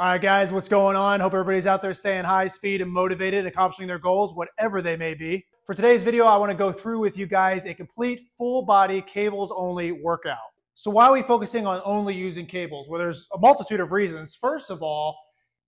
All right, guys, what's going on? Hope everybody's out there staying high speed and motivated and accomplishing their goals, whatever they may be. For today's video, I want to go through with you guys a complete full body cables only workout. So why are we focusing on only using cables? Well, there's a multitude of reasons. First of all,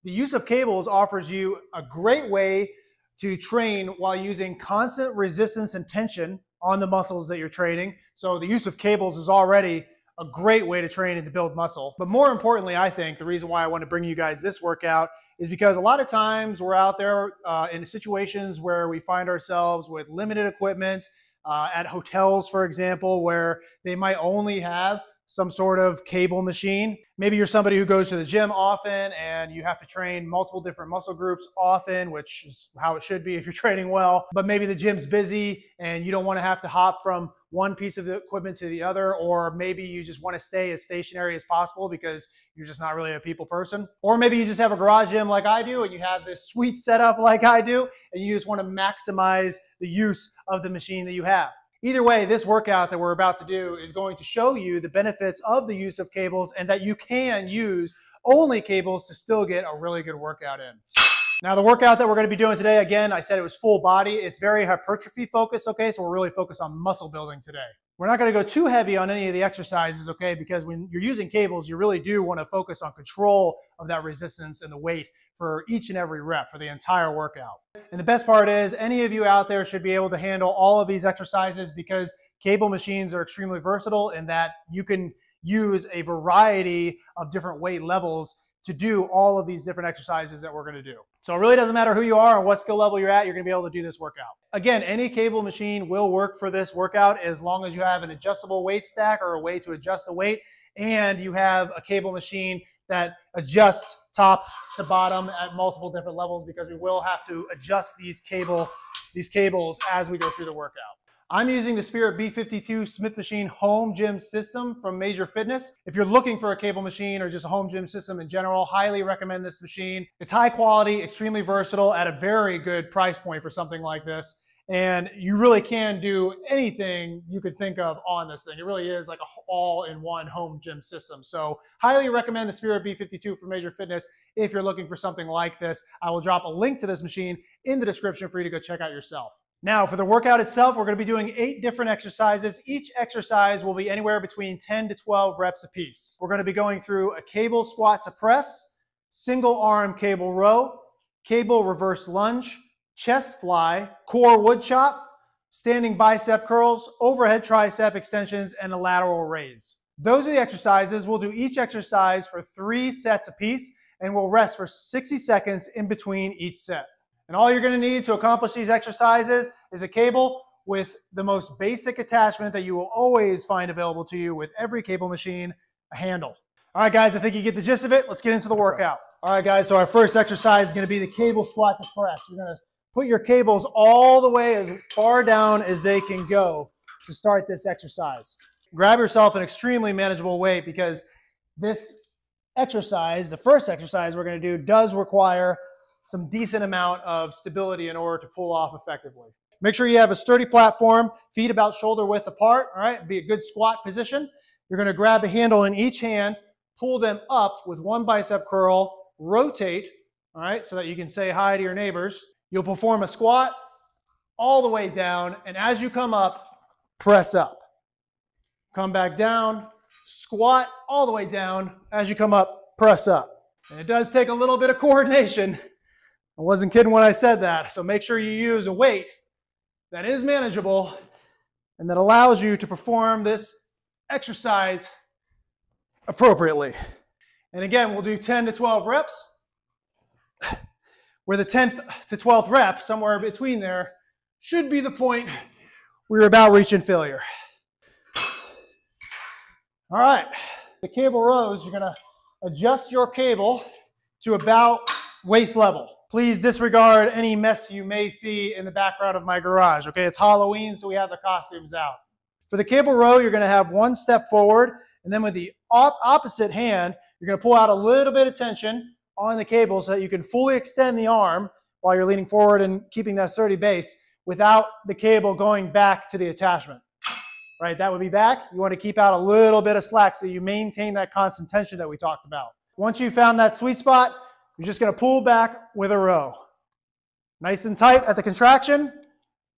the use of cables offers you a great way to train while using constant resistance and tension on the muscles that you're training. So the use of cables is already a great way to train and to build muscle. But more importantly, I think the reason why I want to bring you guys this workout is because a lot of times we're out there in situations where we find ourselves with limited equipment, at hotels, for example, where they might only have some sort of cable machine. Maybe you're somebody who goes to the gym often and you have to train multiple different muscle groups often, which is how it should be if you're training well. But maybe the gym's busy and you don't want to have to hop from one piece of the equipment to the other, or maybe you just want to stay as stationary as possible because you're just not really a people person. Or maybe you just have a garage gym like I do and you have this sweet setup like I do and you just want to maximize the use of the machine that you have. Either way, this workout that we're about to do is going to show you the benefits of the use of cables and that you can use only cables to still get a really good workout in. Now, the workout that we're going to be doing today, again, I said it was full body. It's very hypertrophy focused, okay? So we're really focused on muscle building today. We're not going to go too heavy on any of the exercises, okay? Because when you're using cables, you really do want to focus on control of that resistance and the weight for each and every rep for the entire workout. And the best part is any of you out there should be able to handle all of these exercises because cable machines are extremely versatile in that you can use a variety of different weight levels to do all of these different exercises that we're going to do. So it really doesn't matter who you are or what skill level you're at, you're going to be able to do this workout. Again, any cable machine will work for this workout as long as you have an adjustable weight stack or a way to adjust the weight, and you have a cable machine that adjusts top to bottom at multiple different levels, because we will have to adjust these cables as we go through the workout. I'm using the Spirit B52 Smith Machine home gym system from Major Fitness. If you're looking for a cable machine or just a home gym system in general, highly recommend this machine. It's high quality, extremely versatile at a very good price point for something like this. And you really can do anything you could think of on this thing. It really is like an all-in-one home gym system. So highly recommend the Spirit B52 from Major Fitness if you're looking for something like this. I will drop a link to this machine in the description for you to go check out yourself. Now, for the workout itself, we're going to be doing 8 different exercises. Each exercise will be anywhere between 10 to 12 reps apiece. We're going to be going through a cable squat to press, single arm cable row, cable reverse lunge, chest fly, core wood chop, standing bicep curls, overhead tricep extensions, and a lateral raise. Those are the exercises. We'll do each exercise for 3 sets apiece, and we'll rest for 60 seconds in between each set. And all you're going to need to accomplish these exercises is a cable with the most basic attachment that you will always find available to you with every cable machine, a handle. All right, guys, I think you get the gist of it. Let's get into the workout. All right, guys, so our first exercise is going to be the cable squat to press. You're going to put your cables all the way as far down as they can go to start this exercise. Grab yourself an extremely manageable weight because this exercise, the first exercise we're going to do, does require some decent amount of stability in order to pull off effectively. Make sure you have a sturdy platform, feet about shoulder width apart, all right? Be a good squat position. You're gonna grab a handle in each hand, pull them up with one bicep curl, rotate, all right, so that you can say hi to your neighbors. You'll perform a squat all the way down, and as you come up, press up. Come back down, squat all the way down. As you come up, press up. And it does take a little bit of coordination. I wasn't kidding when I said that. So make sure you use a weight that is manageable and that allows you to perform this exercise appropriately. And again, we'll do 10 to 12 reps, where the 10th to 12th rep, somewhere between there, should be the point where you're about reaching failure. All right, the cable rows, you're gonna adjust your cable to about waist level. Please disregard any mess you may see in the background of my garage, okay? It's Halloween, so we have the costumes out. For the cable row, you're gonna have one step forward, and then with the opposite hand, you're gonna pull out a little bit of tension on the cable so that you can fully extend the arm while you're leaning forward and keeping that sturdy base without the cable going back to the attachment. Right, that would be back. You wanna keep out a little bit of slack so you maintain that constant tension that we talked about. Once you've found that sweet spot, You're just going to pull back with a row. Nice and tight at the contraction,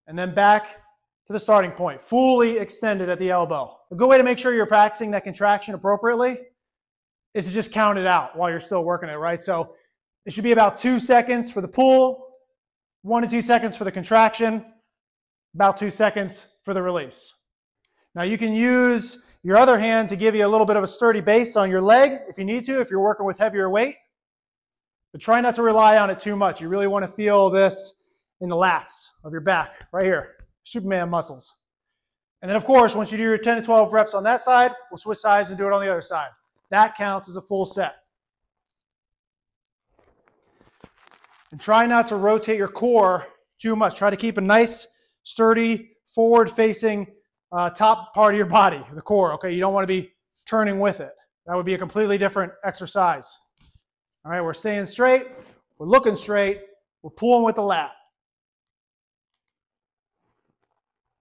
and then back to the starting point, fully extended at the elbow. A good way to make sure you're practicing that contraction appropriately is to just count it out while you're still working it, right? So it should be about 2 seconds for the pull, 1 to 2 seconds for the contraction, about 2 seconds for the release. Now you can use your other hand to give you a little bit of a sturdy base on your leg if you need to, if you're working with heavier weight. But try not to rely on it too much. You really want to feel this in the lats of your back, right here, Superman muscles. And then of course, once you do your 10 to 12 reps on that side, we'll switch sides and do it on the other side. That counts as a full set. And try not to rotate your core too much. Try to keep a nice, sturdy, forward-facing top part of your body, the core, okay? You don't want to be turning with it. That would be a completely different exercise. All right, we're staying straight, we're looking straight, we're pulling with the lat.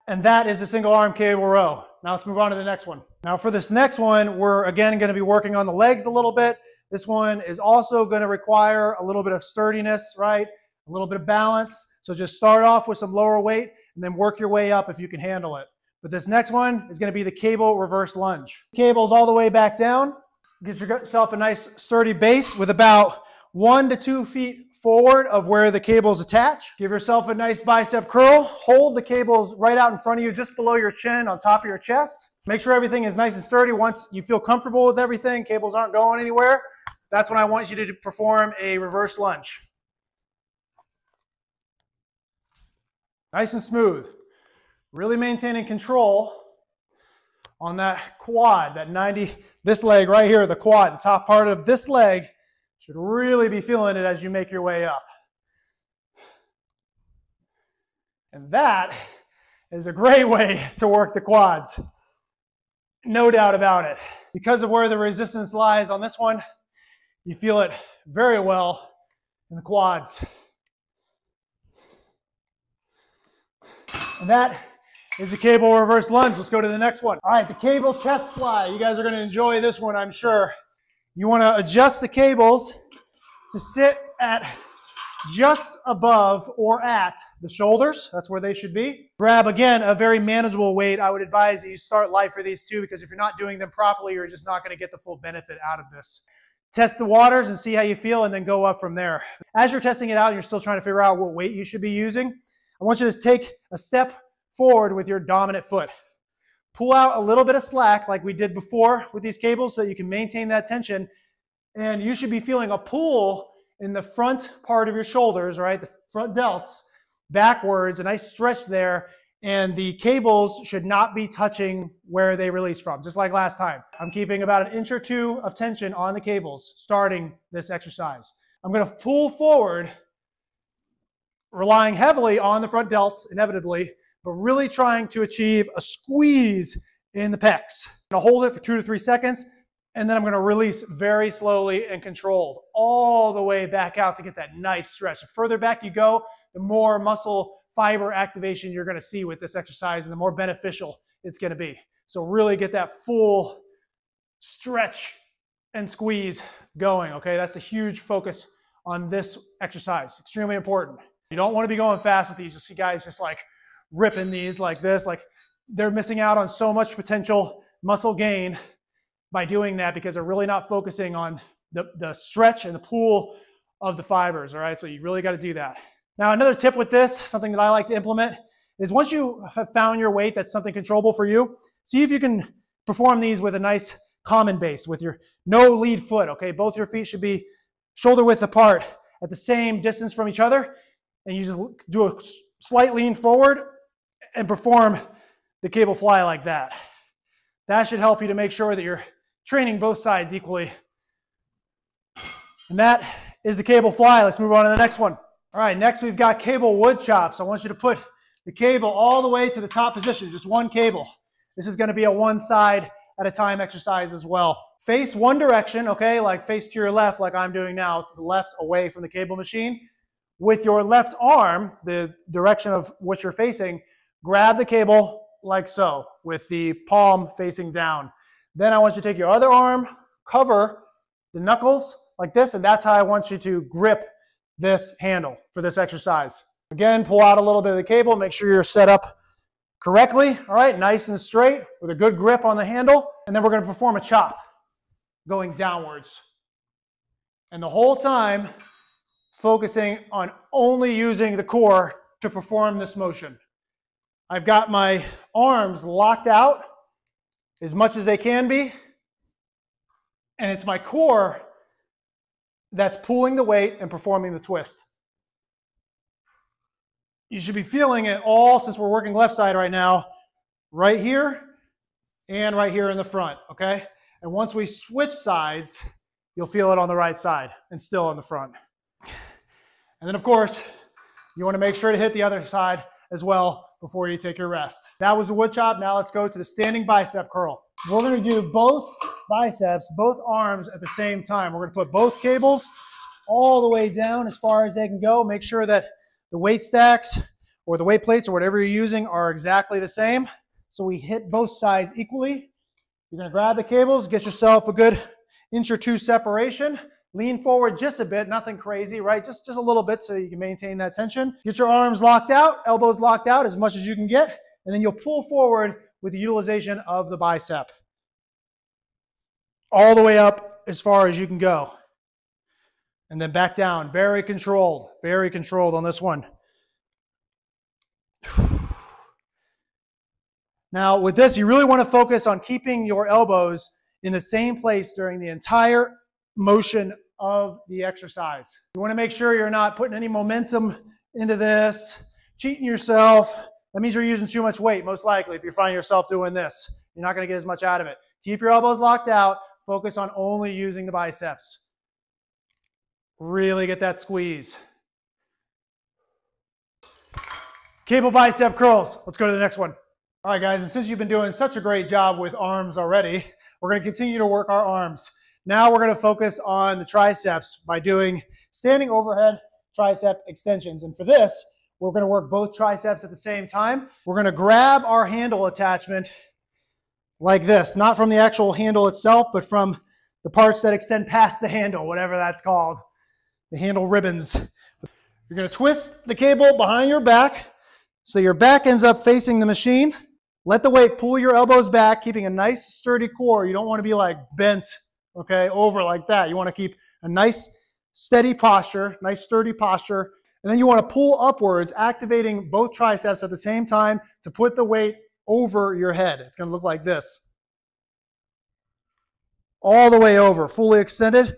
And that is the single arm cable row. Now let's move on to the next one. Now for this next one, we're again going to be working on the legs a little bit. This one is also going to require a little bit of sturdiness, right? A little bit of balance. So just start off with some lower weight and then work your way up if you can handle it. But this next one is going to be the cable reverse lunge. Cable's all the way back down. Get yourself a nice sturdy base with about 1 to 2 feet forward of where the cable's attached. Give yourself a nice bicep curl. Hold the cables right out in front of you, just below your chin, on top of your chest. Make sure everything is nice and sturdy. Once you feel comfortable with everything, cables aren't going anywhere, that's when I want you to perform a reverse lunge. Nice and smooth. Really maintaining control on that quad, that 90, this leg right here, the quad, the top part of this leg should really be feeling it as you make your way up. And that is a great way to work the quads. No doubt about it. Because of where the resistance lies on this one, you feel it very well in the quads. And that is the cable reverse lunge. Let's go to the next one. All right, the cable chest fly. You guys are going to enjoy this one, I'm sure. You want to adjust the cables to sit at just above or at the shoulders. That's where they should be. Grab, again, a very manageable weight. I would advise that you start light for these two, because if you're not doing them properly, you're just not going to get the full benefit out of this. Test the waters and see how you feel, and then go up from there. As you're testing it out, you're still trying to figure out what weight you should be using. I want you to take a step forward with your dominant foot. Pull out a little bit of slack like we did before with these cables so you can maintain that tension. And you should be feeling a pull in the front part of your shoulders, right? The front delts backwards, a nice stretch there. And the cables should not be touching where they release from, just like last time. I'm keeping about 1 inch or 2 of tension on the cables starting this exercise. I'm going to pull forward, relying heavily on the front delts, inevitably, but really trying to achieve a squeeze in the pecs. I'm going to hold it for 2 to 3 seconds, and then I'm going to release very slowly and controlled all the way back out to get that nice stretch. The further back you go, the more muscle fiber activation you're going to see with this exercise, and the more beneficial it's going to be. So really get that full stretch and squeeze going, okay? That's a huge focus on this exercise. Extremely important. You don't want to be going fast with these. You'll see guys just like ripping these like this, like they're missing out on so much potential muscle gain by doing that, because they're really not focusing on the stretch and the pull of the fibers, all right? So you really got to do that. Now, another tip with this, something that I like to implement, is once you have found your weight that's something controllable for you, see if you can perform these with a nice common base, with your no lead foot, okay? Both your feet should be shoulder width apart at the same distance from each other, and you just do a slight lean forward and perform the cable fly like that. That should help you to make sure that you're training both sides equally. And that is the cable fly. Let's move on to the next one. All right, next we've got cable wood chops. I want you to put the cable all the way to the top position, just one cable. This is going to be a one side at a time exercise as well. Face one direction, okay, like face to your left like I'm doing now, to the left away from the cable machine. With your left arm, the direction of what you're facing, grab the cable like so, with the palm facing down. Then I want you to take your other arm, cover the knuckles like this, and that's how I want you to grip this handle for this exercise. Again, pull out a little bit of the cable, make sure you're set up correctly, all right, nice and straight with a good grip on the handle, and then we're going to perform a chop going downwards. And the whole time, focusing on only using the core to perform this motion. I've got my arms locked out as much as they can be, and it's my core that's pulling the weight and performing the twist. You should be feeling it all, since we're working left side right now, right here and right here in the front, okay? And once we switch sides, you'll feel it on the right side and still on the front. And then, of course, you want to make sure to hit the other side as well before you take your rest. That was a wood chop. Now let's go to the standing bicep curl. We're going to do both biceps, both arms at the same time. We're going to put both cables all the way down as far as they can go. Make sure that the weight stacks or the weight plates or whatever you're using are exactly the same. So we hit both sides equally. You're going to grab the cables, get yourself a good inch or two separation. Lean forward just a bit, nothing crazy, right? Just a little bit so you can maintain that tension. Get your arms locked out, elbows locked out as much as you can get, and then you'll pull forward with the utilization of the bicep. All the way up as far as you can go. And then back down, very controlled on this one. Now with this, you really want to focus on keeping your elbows in the same place during the entire motion of the exercise. You want to make sure you're not putting any momentum into this, cheating yourself. That means you're using too much weight, most likely, if you find yourself doing this. You're not going to get as much out of it. Keep your elbows locked out. Focus on only using the biceps. Really get that squeeze. Cable bicep curls. Let's go to the next one. All right, guys, and since you've been doing such a great job with arms already, we're going to continue to work our arms. Now we're going to focus on the triceps by doing standing overhead tricep extensions. And for this, we're going to work both triceps at the same time. We're going to grab our handle attachment like this, not from the actual handle itself, but from the parts that extend past the handle, whatever that's called, the handle ribbons. You're going to twist the cable behind your back so your back ends up facing the machine. Let the weight pull your elbows back, keeping a nice sturdy core. You don't want to be like bent, okay, over like that. You want to keep a nice steady posture, nice sturdy posture. And then you want to pull upwards, activating both triceps at the same time to put the weight over your head. It's going to look like this. All the way over, fully extended,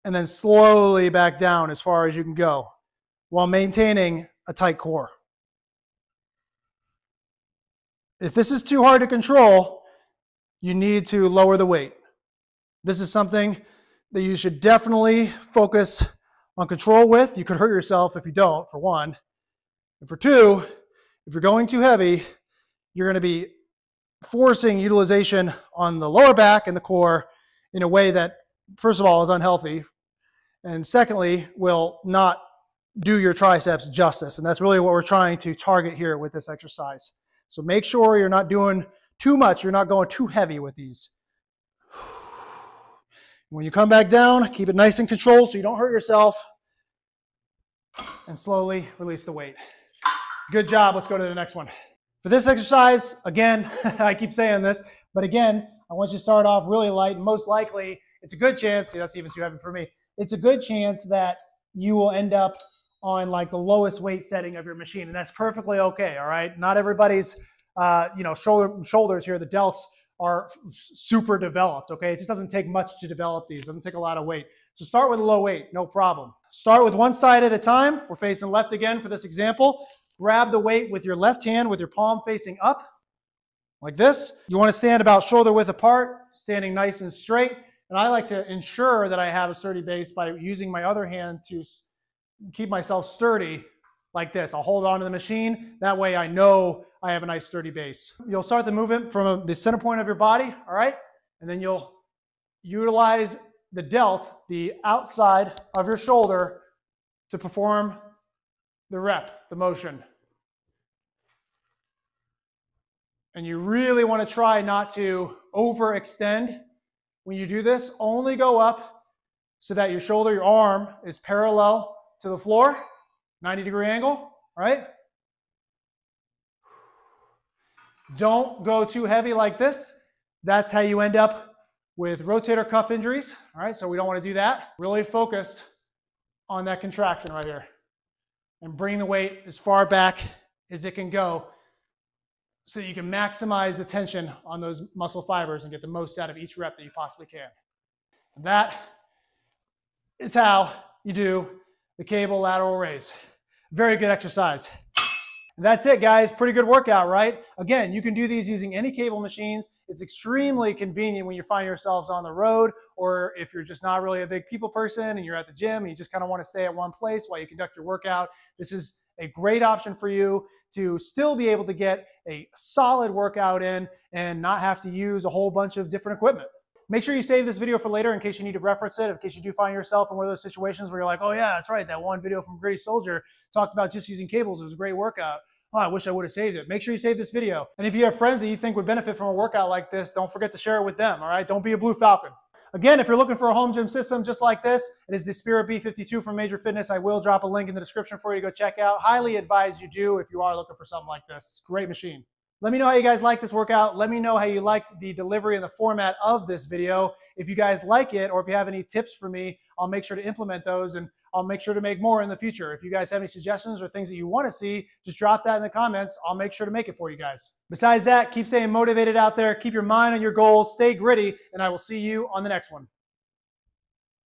and then slowly back down as far as you can go while maintaining a tight core. If this is too hard to control, you need to lower the weight. This is something that you should definitely focus on control with. You could hurt yourself if you don't, for one. And for two, if you're going too heavy, you're going to be forcing utilization on the lower back and the core in a way that, first of all, is unhealthy, and secondly, will not do your triceps justice. And that's really what we're trying to target here with this exercise. So make sure you're not doing too much. You're not going too heavy with these. When you come back down, keep it nice and controlled so you don't hurt yourself. And slowly release the weight. Good job. Let's go to the next one. For this exercise, again, I keep saying this, but again, I want you to start off really light. And most likely, it's a good chance, see, that's even too heavy for me. It's a good chance that you will end up on like the lowest weight setting of your machine, and that's perfectly okay, all right? Not everybody's, shoulders here, the delts are super developed, okay? It just doesn't take much to develop these. It doesn't take a lot of weight. So start with a low weight, no problem. Start with one side at a time. We're facing left again for this example. Grab the weight with your left hand with your palm facing up, like this. You want to stand about shoulder width apart, standing nice and straight. And I like to ensure that I have a sturdy base by using my other hand to keep myself sturdy like this. I'll hold on to the machine. That way I know I have a nice sturdy base. You'll start the movement from the center point of your body, all right? And then you'll utilize the delt, the outside of your shoulder, to perform the rep, the motion. And you really want to try not to overextend when you do this. Only go up so that your shoulder, your arm is parallel to the floor, 90-degree angle, right? Don't go too heavy like this. That's how you end up with rotator cuff injuries, all right? So we don't want to do that. Really focused on that contraction right here and bring the weight as far back as it can go so that you can maximize the tension on those muscle fibers and get the most out of each rep that you possibly can. And that is how you do the cable lateral raise. Very good exercise. And that's it, guys. Pretty good workout, right? Again, you can do these using any cable machines. It's extremely convenient when you find yourselves on the road, or if you're just not really a big people person and you're at the gym and you just kind of want to stay at one place while you conduct your workout. This is a great option for you to still be able to get a solid workout in and not have to use a whole bunch of different equipment. Make sure you save this video for later in case you need to reference it, in case you do find yourself in one of those situations where you're like, oh yeah, that's right, that one video from Gritty Soldier talked about just using cables. It was a great workout. Oh, I wish I would have saved it. Make sure you save this video. And if you have friends that you think would benefit from a workout like this, don't forget to share it with them, all right? Don't be a Blue Falcon. Again, if you're looking for a home gym system just like this, it is the Spirit B52 from Major Fitness. I will drop a link in the description for you to go check out. Highly advise you do if you are looking for something like this. It's a great machine. Let me know how you guys like this workout. Let me know how you liked the delivery and the format of this video. If you guys like it, or if you have any tips for me, I'll make sure to implement those, and I'll make sure to make more in the future. If you guys have any suggestions or things that you want to see, just drop that in the comments. I'll make sure to make it for you guys. Besides that, keep staying motivated out there. Keep your mind on your goals. Stay gritty, and I will see you on the next one.